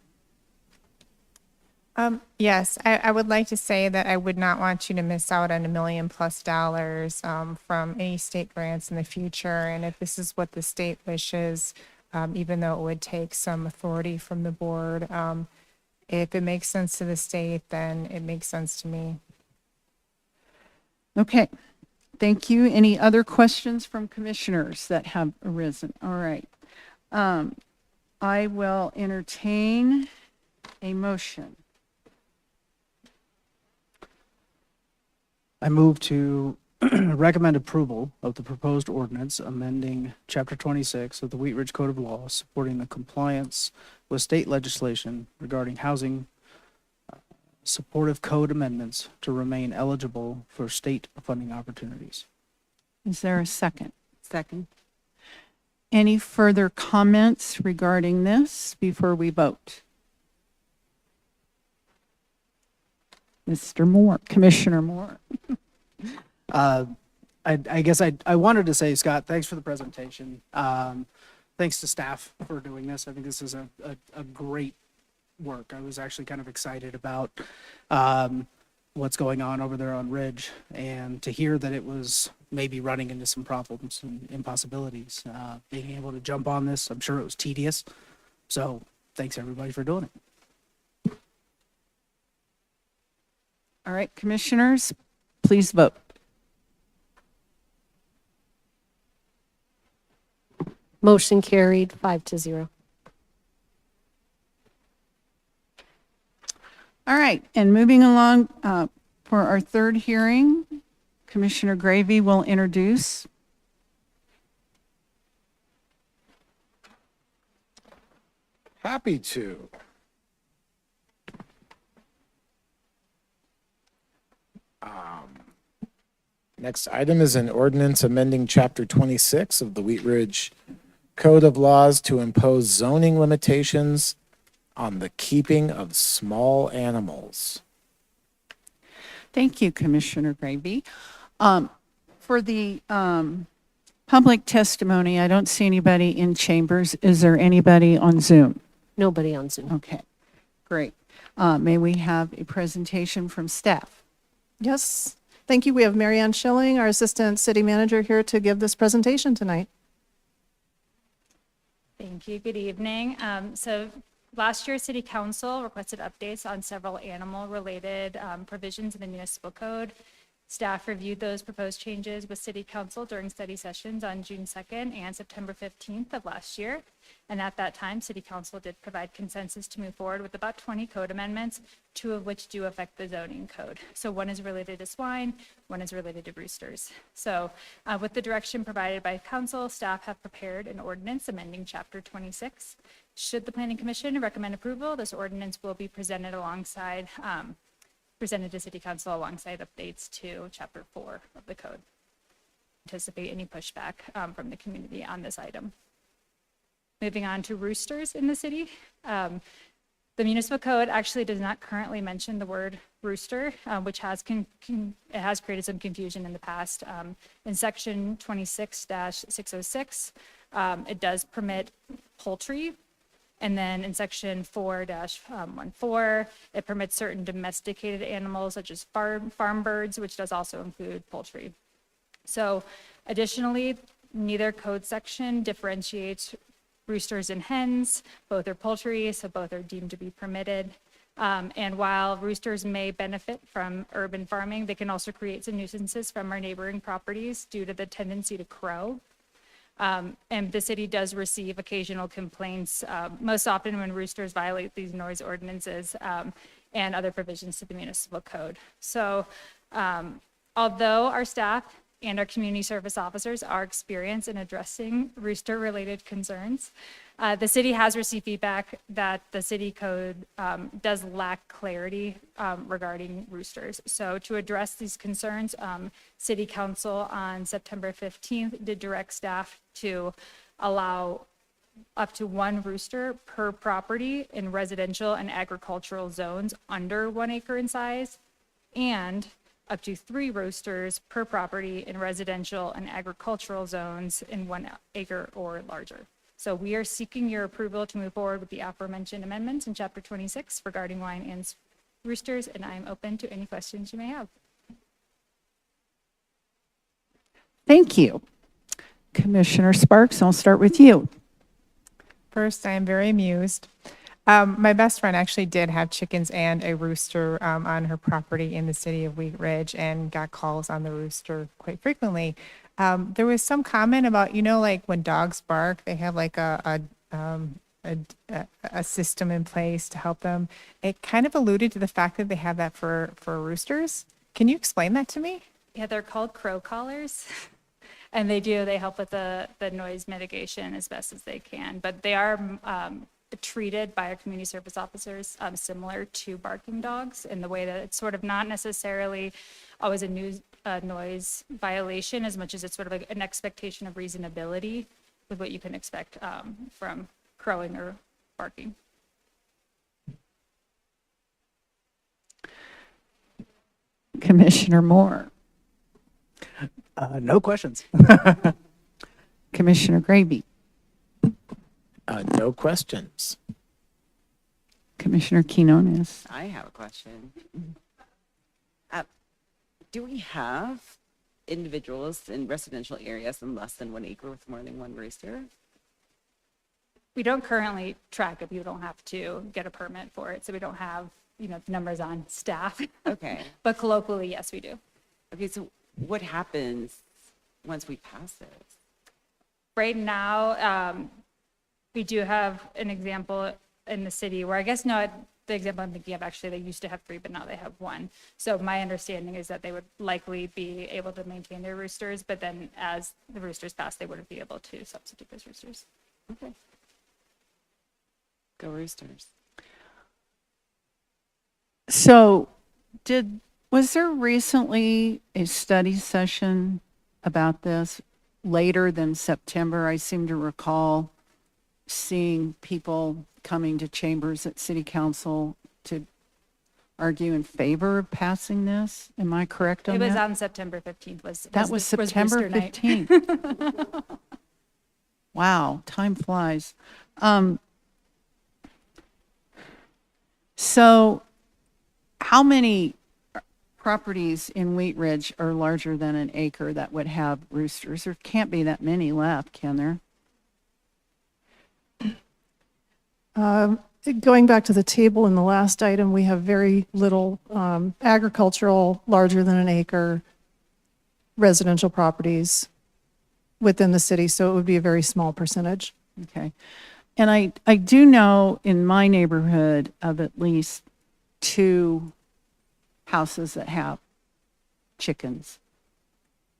Yes, I would like to say that I would not want you to miss out on $1 million+ from any state grants in the future. And if this is what the state wishes, even though it would take some authority from the board, if it makes sense to the state, then it makes sense to me. Okay, thank you. Any other questions from commissioners that have arisen? All right. I will entertain a motion. I move to recommend approval of the proposed ordinance amending Chapter 26 of the Wheat Ridge Code of Laws, supporting the compliance with state legislation regarding housing supportive code amendments to remain eligible for state funding opportunities. Is there a second? Second. Any further comments regarding this before we vote? Mr. Moore, Commissioner Moore. I guess I wanted to say, Scott, thanks for the presentation. Thanks to staff for doing this. I think this is a great work. I was actually kind of excited about what's going on over there on Ridge, and to hear that it was maybe running into some problems and impossibilities. Being able to jump on this, I'm sure it was tedious. So thanks everybody for doing it. All right, commissioners, please vote. Motion carried 5-0. All right, and moving along for our third hearing, Commissioner Gravy will introduce. Happy to. Next item is an ordinance amending Chapter 26 of the Wheat Ridge Code of Laws to impose zoning limitations on the keeping of small animals. Thank you, Commissioner Gravy. For the public testimony, I don't see anybody in chambers. Is there anybody on Zoom? Nobody on Zoom. Okay, great. May we have a presentation from staff? Yes, thank you. We have Marianne Schilling, our Assistant City Manager, here to give this presentation tonight. Thank you. Good evening. So last year, City Council requested updates on several animal-related provisions in the municipal code. Staff reviewed those proposed changes with City Council during study sessions on June 2nd and September 15th of last year. And at that time, City Council did provide consensus to move forward with about 20 code amendments, 2 of which do affect the zoning code. So one is related to swine, one is related to roosters. So with the direction provided by Council, staff have prepared an ordinance amending Chapter 26. Should the Planning Commission recommend approval, this ordinance will be presented alongside presented to City Council alongside updates to Chapter 4 of the code. Anticipate any pushback from the community on this item. Moving on to roosters in the city. The municipal code actually does not currently mention the word rooster, which has created some confusion in the past. In section 26-606, it does permit poultry. And then in section 4-14, it permits certain domesticated animals such as farm birds, which does also include poultry. So additionally, neither code section differentiates roosters and hens. Both are poultry, so both are deemed to be permitted. And while roosters may benefit from urban farming, they can also create some nuisances from our neighboring properties due to the tendency to crow. And the city does receive occasional complaints, most often when roosters violate these noise ordinances and other provisions to the municipal code. So although our staff and our community service officers are experienced in addressing rooster-related concerns, the city has received feedback that the city code does lack clarity regarding roosters. So to address these concerns, City Council on September 15th did direct staff to allow up to 1 rooster per property in residential and agricultural zones under 1 acre in size, and up to 3 roosters per property in residential and agricultural zones in 1 acre or larger. So we are seeking your approval to move forward with the aforementioned amendments in Chapter 26 regarding wine and roosters, and I'm open to any questions you may have. Thank you. Commissioner Sparks, I'll start with you. First, I am very amused. My best friend actually did have chickens and a rooster on her property in the city of Wheat Ridge and got calls on the rooster quite frequently. There was some comment about, like when dogs bark, they have like a system in place to help them. It kind of alluded to the fact that they have that for roosters. Can you explain that to me? Yeah, they're called crow collars. And they help with the noise mitigation as best as they can. But they are treated by our community service officers similar to barking dogs in the way that it's sort of not necessarily always a noise violation as much as it's sort of like an expectation of reasonability with what you can expect from crowing or barking. Commissioner Moore. No questions. Commissioner Gravy. No questions. Commissioner Quinones. I have a question. Do we have individuals in residential areas in less than 1 acre with more than 1 rooster? We don't currently track it. You don't have to get a permit for it. So we don't have, numbers on staff. Okay. But colloquially, yes, we do. Okay, so what happens once we pass this? Right now, we do have an example in the city where I guess no, the example I'm thinking of actually, they used to have 3, but now they have 1. So my understanding is that they would likely be able to maintain their roosters, but then as the roosters pass, they wouldn't be able to substitute those roosters. Okay. Go Roosters. So was there recently a study session about this later than September? I seem to recall seeing people coming to chambers at City Council to argue in favor of passing this. Am I correct on It was that? on September 15th. That was September Rooster Night. 15th. Wow, time flies. So how many properties in Wheat Ridge are larger than 1 acre that would have roosters? There can't be that many left, can there? Going back to the table in the last item, we have very little agricultural, larger than 1 acre, residential properties within the city, so it would be a very small percentage. Okay. And I do know in my neighborhood of at least 2 houses that have chickens.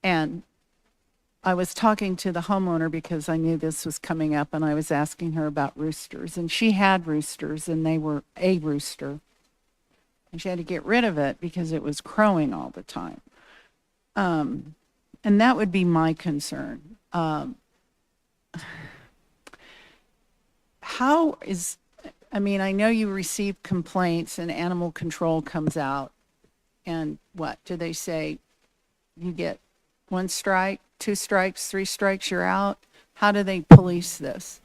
And I was talking to the homeowner because I knew this was coming up, and I was asking her about roosters. And she had roosters, and they were a rooster. And she had to get rid of it because it was crowing all the time. And that would be my concern. I know you receive complaints and animal control comes out, and what do they say? You get 1 strike, 2 strikes, 3 strikes, you're out. How do they police this?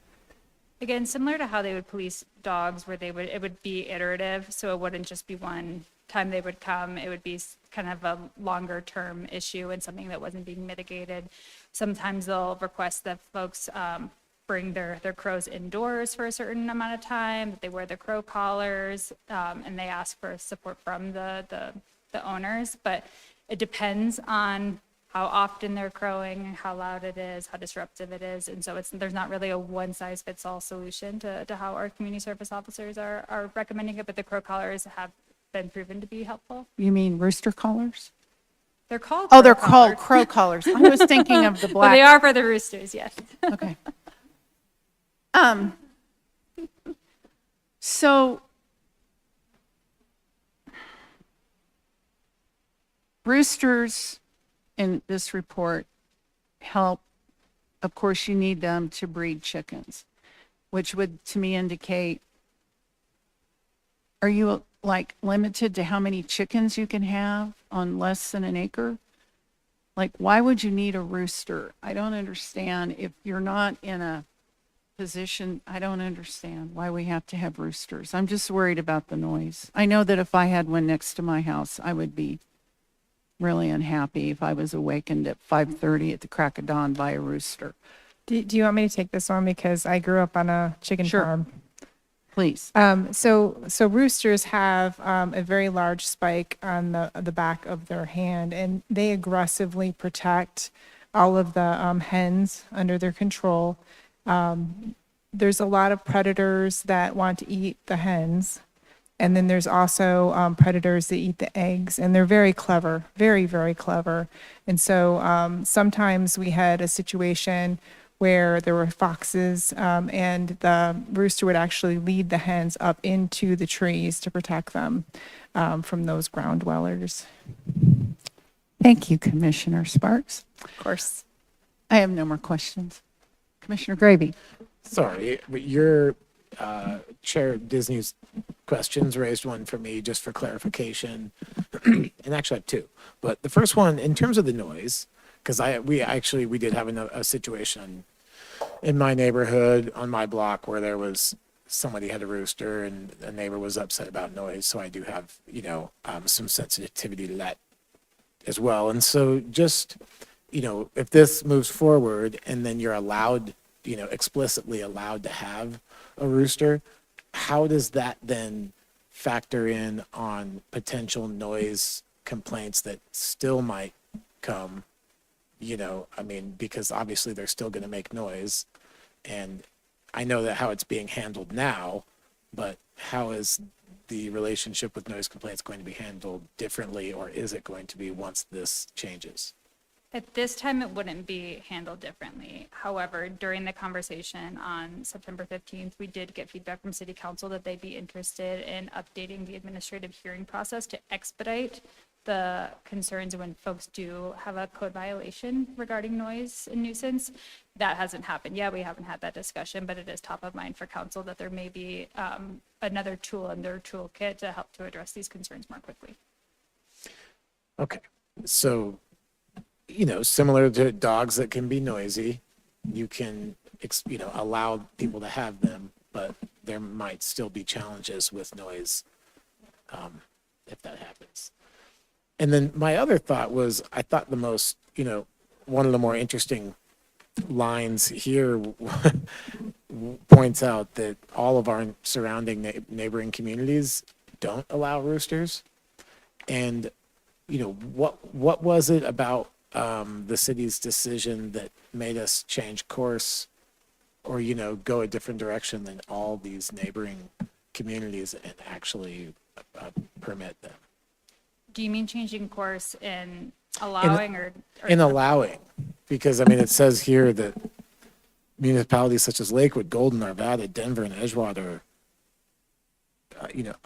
Again, similar to how they would police dogs, where it would be iterative, so it wouldn't just be one time they would come. It would be kind of a longer term issue and something that wasn't being mitigated. Sometimes they'll request that folks bring their crows indoors for a certain amount of time, that they wear the crow collars, and they ask for support from the owners. But it depends on how often they're crowing, how loud it is, how disruptive it is. And so there's not really a one-size-fits-all solution to how our community service officers are recommending it, but the crow collars have been proven to be helpful. You mean rooster collars? They're called Oh, they're crow called collars, crow collars. I was thinking of the but they black. are for the roosters, yes. Okay. So roosters in this report help, of course, you need them to breed chickens, which would to me indicate, are you like limited to how many chickens you can have on less than an acre? Like, why would you need a rooster? I don't understand. If you're not in a position, I don't understand why we have to have roosters. I'm just worried about the noise. I know that if I had one next to my house, I would be really unhappy if I was awakened at 5:30 at the crack of dawn by a rooster. Do you want me to take this one? Because I grew up on a chicken Sure. farm. Please. So roosters have a very large spike on the back of their hand, and they aggressively protect all of the hens under their control. There's a lot of predators that want to eat the hens, and then there's also predators that eat the eggs, and they're very clever, very, very clever. And so sometimes we had a situation where there were foxes, and the rooster would actually lead the hens up into the trees to protect them from those ground dwellers. Thank you, Commissioner Sparks. Of course. I have no more questions. Commissioner Gravy. Sorry, but your Chair Disney's questions raised one for me just for clarification, and actually I have two. But the first one, in terms of the noise, because we did have a situation in my neighborhood on my block where there was somebody had a rooster and a neighbor was upset about noise. So I do have some sensitivity to that as well. And so just if this moves forward and then you're allowed, explicitly allowed to have a rooster, how does that then factor in on potential noise complaints that still might come? Because obviously they're still going to make noise. And I know that how it's being handled now, but how is the relationship with noise complaints going to be handled differently, or is it going to be once this changes? At this time, it wouldn't be handled differently. However, during the conversation on September 15th, we did get feedback from City Council that they'd be interested in updating the administrative hearing process to expedite the concerns when folks do have a code violation regarding noise and nuisance. That hasn't happened yet. We haven't had that discussion, but it is top of mind for council that there may be another tool in their toolkit to help to address these concerns more quickly. Okay, so similar to dogs that can be noisy, you can allow people to have them, but there might still be challenges with noise if that happens. And then my other thought was, I thought the most, one of the more interesting lines here points out that all of our surrounding neighboring communities don't allow roosters. And, what was it about the city's decision that made us change course or, go a different direction than all these neighboring communities and actually permit them? Do you mean changing course in allowing or In allowing, because it says here that municipalities such as Lakewood, Golden, Arvada, Denver, and Edgewater,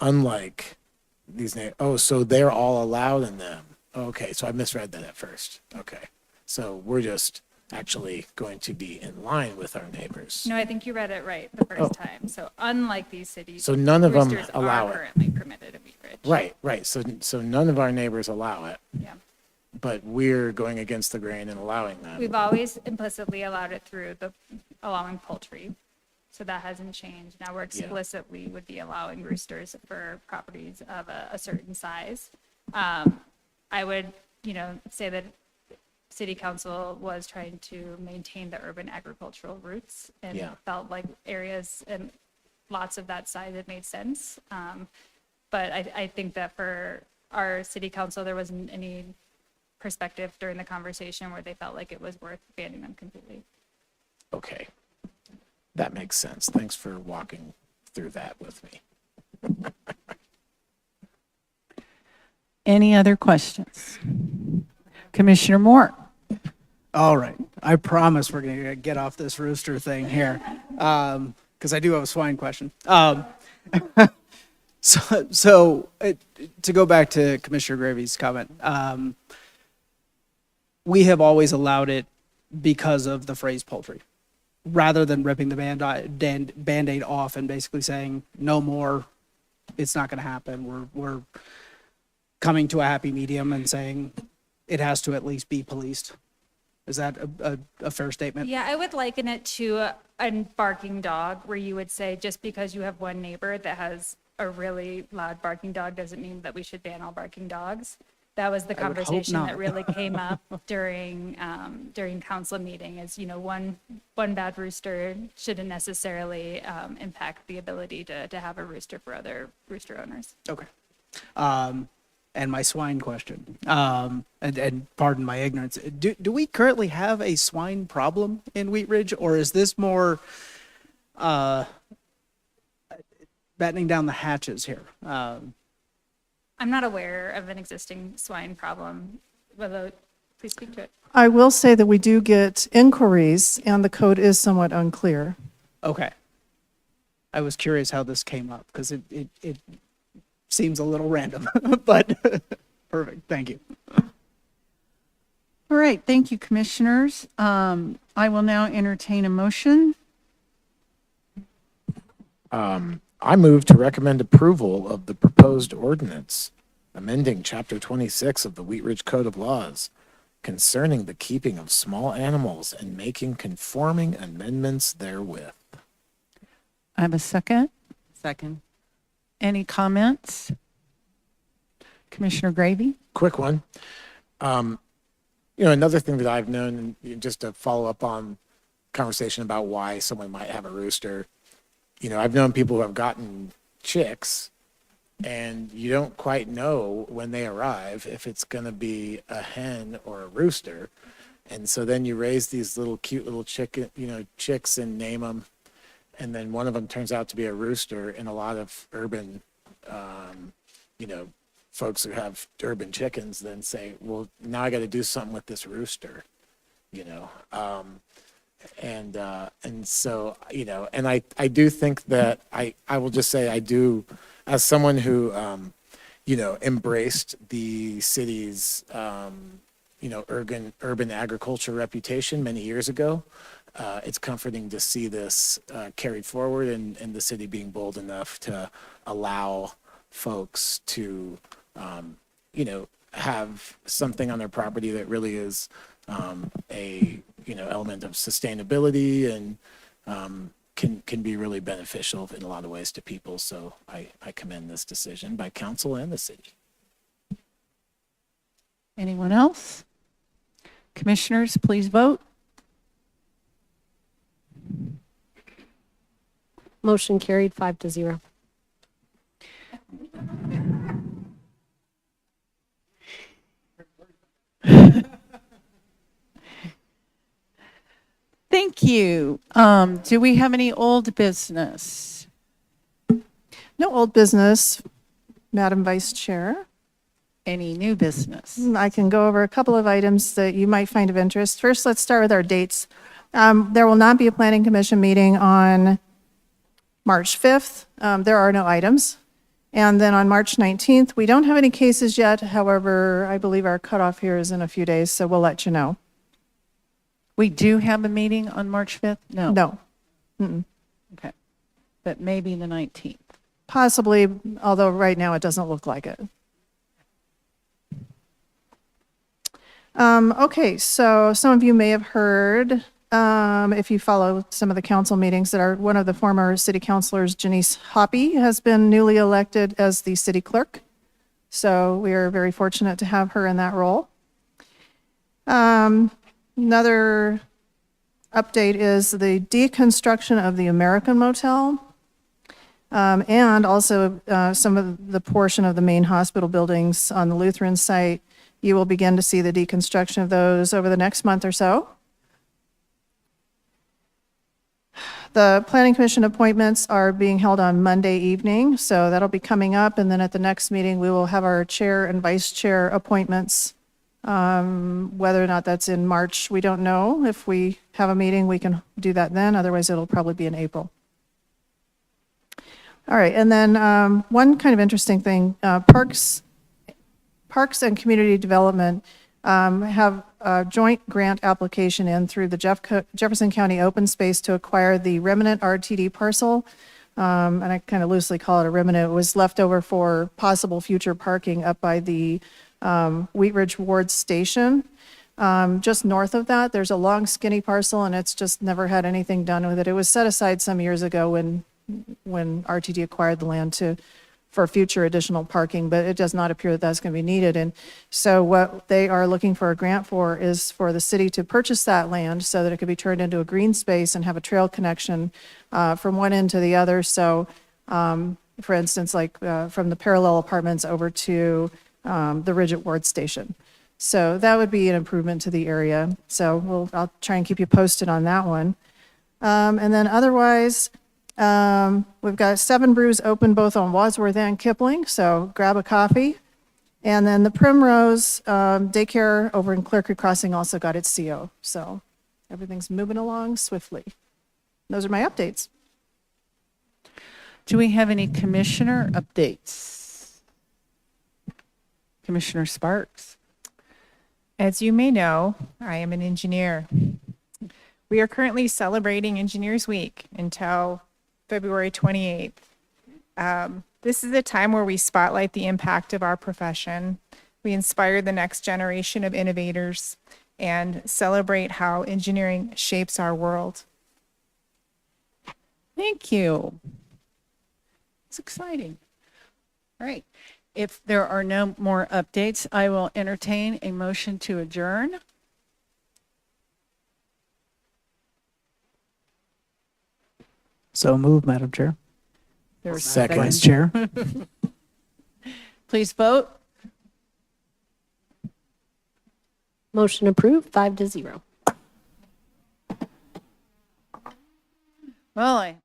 unlike these so they're all allowed in them. Okay, so I misread that at first. Okay, so we're just actually going to be in line with our neighbors. No, I think you read it right the first time. So unlike these cities, So none of them roosters allow are it. currently permitted in Wheat Ridge. Right. So none of our neighbors allow it, Yeah. but we're going against the grain and allowing that. We've always implicitly allowed it through the allowing poultry. So that hasn't changed. Now we're explicitly would be allowing roosters for properties of a certain size. I would, say that City Council was trying to maintain the urban agricultural roots and Yeah. felt like areas and lots of that size, it made sense. But I think that for our City Council, there wasn't any perspective during the conversation where they felt like it was worth banning them completely. Okay. That makes sense. Thanks for walking through that with me. Any other questions? Commissioner Moore? All right. I promise we're going to get off this rooster thing here, because I do have a swine question. To go back to Commissioner Gravy's comment, we have always allowed it because of the phrase poultry, rather than ripping the Band-Aid off and basically saying, no more, it's not going to happen. We're coming to a happy medium and saying it has to at least be policed. Is that a fair statement? Yeah, I would liken it to a barking dog, where you would say just because you have one neighbor that has a really loud barking dog doesn't mean that we should ban all barking dogs. That was the I would hope conversation not. that really came up during council meeting, is, one bad rooster shouldn't necessarily impact the ability to have a rooster for other rooster owners. Okay. And my swine question, and pardon my ignorance, do we currently have a swine problem in Wheat Ridge, or is this more battening down the hatches here? I'm not aware of an existing swine problem. Willow, please speak to it. I will say that we do get inquiries, and the code is somewhat unclear. Okay. I was curious how this came up, because it seems a little random, but perfect. Thank you. All right, thank you, commissioners. I will now entertain a motion. I move to recommend approval of the proposed ordinance amending Chapter 26 of the Wheat Ridge Code of Laws concerning the keeping of small animals and making conforming amendments therewith. I have a second. Second. Any comments? Commissioner Gravy? Quick one. Another thing that I've known, and just to follow up on conversation about why someone might have a rooster, I've known people who have gotten chicks, and you don't quite know when they arrive if it's going to be a hen or a rooster. And so then you raise these little cute little chicks and name them. And then one of them turns out to be a rooster, and a lot of urban, folks who have urban chickens then say, well, now I got to do something with this rooster, and so, and I do think that I will just say I do, as someone who, embraced the city's, urban agriculture reputation many years ago. It's comforting to see this carried forward, and the city being bold enough to allow folks to, have something on their property that really is a element of sustainability and can be really beneficial in a lot of ways to people. So I commend this decision by council and the city. Anyone else? Commissioners, please vote. Motion carried 5-0. Thank you. Do we have any old business? No old business, Madam Vice Chair. Any new business? I can go over a couple of items that you might find of interest. First, let's start with our dates. There will not be a Planning Commission meeting on March 5th. There are no items. And then on March 19th, we don't have any cases yet. However, I believe our cutoff here is in a few days, so we'll let you know. We do have a meeting on March 5th? No. No, Okay. But maybe the 19th. possibly, although right now it doesn't look like it. Okay, so some of you may have heard, if you follow some of the council meetings, that one of the former city councilors, Janice Hoppy, has been newly elected as the city clerk. So we are very fortunate to have her in that role. Another update is the deconstruction of the American Motel, and also some of the portion of the main hospital buildings on the Lutheran site. You will begin to see the deconstruction of those over the next month or so. The Planning Commission appointments are being held on Monday evening, so that'll be coming up. And then at the next meeting, we will have our chair and vice chair appointments. Whether or not that's in March, we don't know. If we have a meeting, we can do that then. Otherwise, it'll probably be in April. All right, and then one kind of interesting thing, Parks and Community Development have a joint grant application in through the Jefferson County Open Space to acquire the remnant RTD parcel. And I kind of loosely call it a remnant. It was left over for possible future parking up by the Wheat Ridge Ward Station. Just north of that, there's a long skinny parcel and it's just never had anything done with it. It was set aside some years ago when RTD acquired the land for future additional parking, but it does not appear that that's going to be needed. And so what they are looking for a grant for is for the city to purchase that land so that it could be turned into a green space and have a trail connection from one end to the other. So for instance, like from the parallel apartments over to the Ridge Ward Station. So that would be an improvement to the area. So I'll try and keep you posted on that one. And then otherwise, we've got 7 Brews open both on Wadsworth and Kipling, so grab a coffee. And then the Primrose Daycare over in Clear Creek Crossing also got its CO. So everything's moving along swiftly. Those are my updates. Do we have any commissioner updates? Commissioner Sparks? As you may know, I am an engineer. We are currently celebrating Engineers Week until February 28th. This is a time where we spotlight the impact of our profession. We inspire the next generation of innovators and celebrate how engineering shapes our world. Thank you. It's exciting. All right. If there are no more updates, I will entertain a motion to adjourn. So moved, Madam Chair. There's a Second. Vice Chair. Please vote. Motion approved, 5-0. Well, I